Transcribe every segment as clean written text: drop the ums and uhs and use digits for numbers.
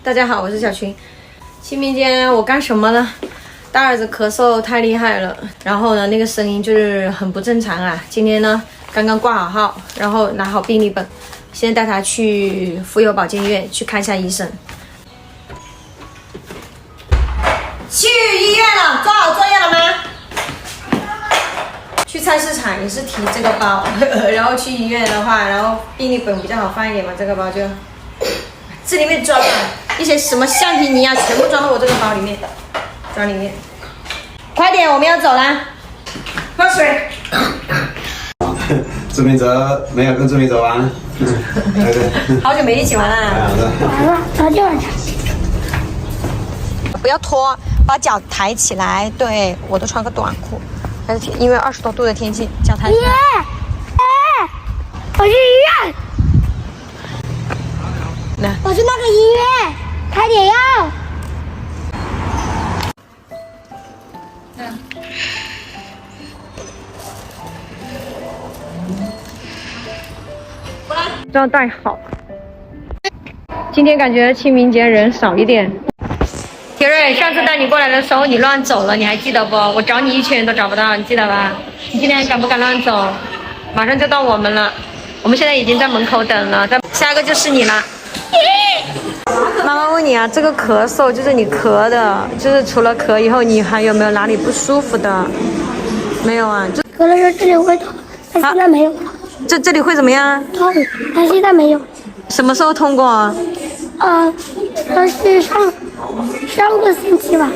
大家好，我是小群。清明节我干什么呢？大儿子咳嗽太厉害了，然后呢，那个声音就是很不正常啊。今天呢，刚刚挂好号，然后拿好病历本，现在带他去妇幼保健院去看一下医生。去医院了，做好作业了吗？去菜市场也是提这个包，然后去医院的话，然后病历本比较好放一点嘛，这个包就这里面装了一些什么橡皮泥啊，全部装到我这个包里面，装里面。快点，我们要走啦！喝水。朱明哲没有跟朱明哲玩，好久没一起玩了。完了，早就完了。不要拖，把脚抬起来。对，我都穿个短裤，但是因为20多度的天气，脚抬起来。我去医院。来，我去那个医院，开点药。这样戴好。今天感觉清明节人少一点。铁瑞，上次带你过来的时候你乱走了，你还记得不？我找你一圈都找不到，你记得吧？你今天还敢不敢乱走？马上就到我们了，我们现在已经在门口等了，下一个就是你了。妈妈问你啊，这个咳嗽就是你咳的，就是除了咳以后，你还有没有哪里不舒服的？没有啊，就咳的时候这里会痛，但现在没有了。这里会怎么样？痛，但现在没有。什么时候痛过啊？那是上个星期吧。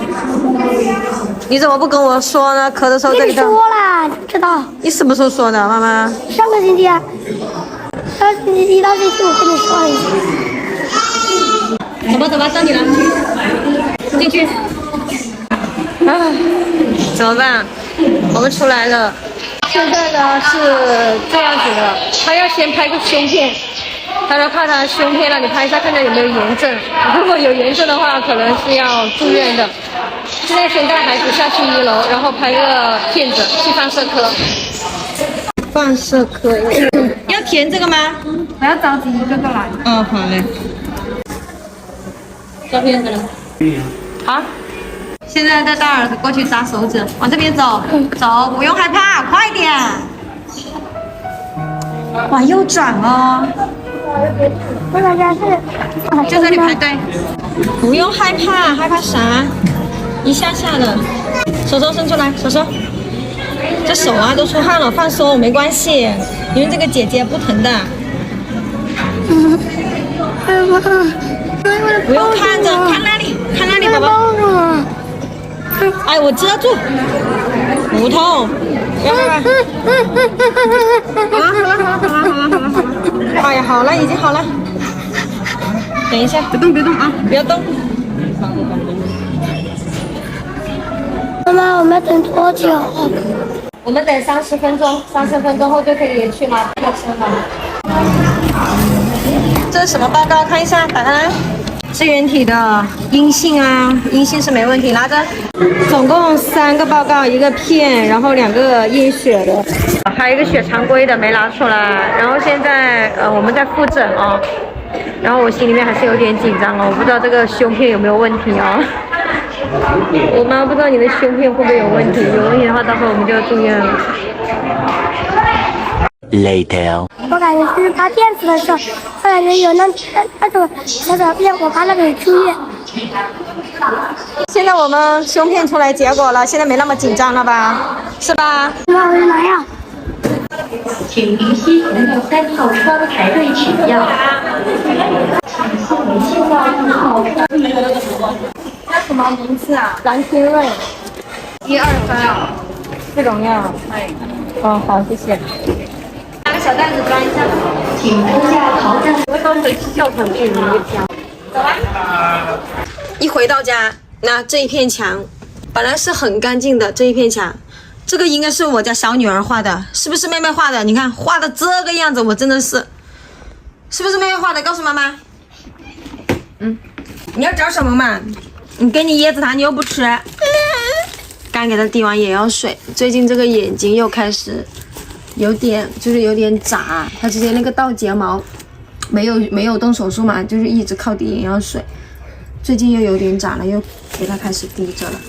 你怎么不跟我说呢？咳的时候这里痛。跟你说啦，你不知道。你什么时候说的，妈妈？上个星期啊，上星期一到星期五跟你说了一下。走吧，到你了，进去。唉，怎么办？我们出来了。现在呢是这样子的，他要先拍个胸片，他说怕他胸片让你拍一下，看看有没有炎症。如果有炎症的话，可能是要住院的。现在先带孩子下去1楼，然后拍个片子去放射科。放射科要填这个吗？不要着急，一个个来。哦，好嘞。照片子了。好。现在带大儿子过去扎手指，往这边走，走，不用害怕，快点。往右转哦。我大家是就这里排队，不用害怕，害怕啥？一下下的，手伸出来，手，这手啊都出汗了，放松，没关系，因为这个姐姐不疼的。不用看着，看那里，宝宝。哎，我遮住，不痛，不要害怕。好了。哎呀，好了，已经好了。等一下，别动啊，不要动。妈妈，我们要等多久？我们等30分钟，30分钟后就可以去拿医生了。这是什么报告？看一下，打开来。支原体的阴性啊，阴性是没问题，拿着。总共3个报告，一个片，然后2个验血的，还有一个血常规的没拿出来。然后现在我们在复诊哦，然后我心里面还是有点紧张哦，我不知道这个胸片有没有问题哦。我妈不知道你的胸片会不会有问题，有问题的话，到时候我们就要住院了。Later， 我感觉是拍片子的时候，我感觉有那种小小片，我怕那个住院。现在我们胸片出来结果了，现在没那么紧张了吧？是吧？妈，我去拿药。请于西湖3号窗排队取药。叫什么名字啊？蓝天瑞。1、2、3，4种药。哦，好，谢谢。拿个小袋子装一下。请出下逃生。我刚回去教场去拿个胶。走吧。一回到家，那这一片墙本来是很干净的，这一片墙，这个应该是我家小女儿画的，是不是妹妹画的？你看画的这个样子，我真的是不是妹妹画的？告诉妈妈。你要找什么嘛？你给你椰子糖，你又不吃。刚给他滴完眼药水，最近这个眼睛又开始有点眨，他直接那个倒睫毛没有动手术嘛，就是一直靠滴眼药水。最近又有点长了，又给他开始滴着了。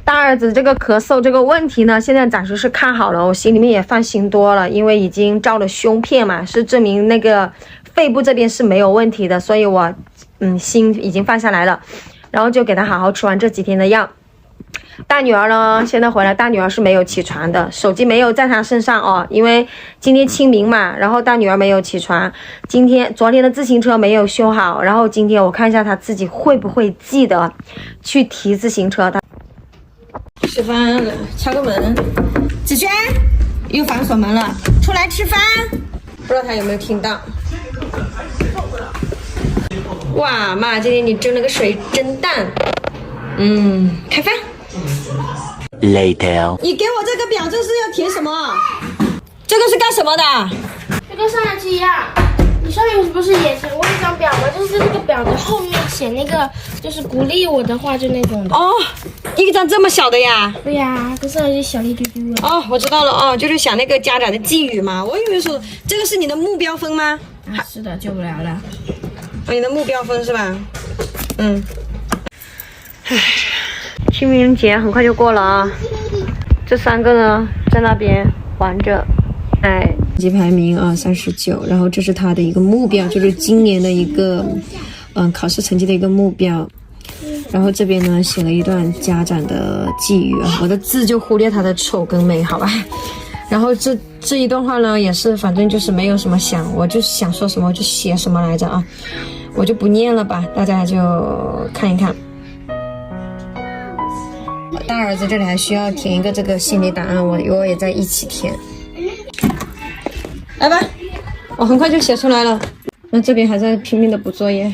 大儿子这个咳嗽这个问题呢，现在暂时是看好了，我心里面也放心多了，因为已经照了胸片嘛，是证明那个肺部这边是没有问题的，所以我心已经放下来了，然后就给他好好吃完这几天的药。大女儿呢，现在回来，大女儿是没有起床的，手机没有在她身上哦，因为今天清明嘛，然后大女儿没有起床，昨天的自行车没有修好，然后今天我看一下她自己会不会记得去提自行车。吃饭了，敲个门，子轩又反锁门了，出来吃饭，不知道他有没有听到。哇妈，今天你蒸了个水蒸蛋，开饭。Later， 你给我这个表，这是要填什么？这个是干什么的？就跟上一期一样，你上面不是也写过一张表吗？就是这个表的后面写那个，就是鼓励我的话，就那种的。哦，一张这么小的呀？对呀，跟上一期小一丢丢了。哦，我知道了哦，就是想那个家长的寄语嘛。我以为说这个是你的目标分吗？啊，是的，救不了了。你的目标分是吧？唉，清明节很快就过了啊。这3个呢，在那边玩着。成绩排名啊39，然后这是他的一个目标，就是今年的一个考试成绩的一个目标。然后这边呢写了一段家长的寄语啊，我的字就忽略他的丑跟美，好吧。然后这一段话呢也是反正就是没有什么想，我就想说什么就写什么来着啊，我就不念了吧，大家就看一看。大儿子这里还需要填一个这个心理档案，我也在一起填。来吧，我很快就写出来了。那这边还在拼命的补作业。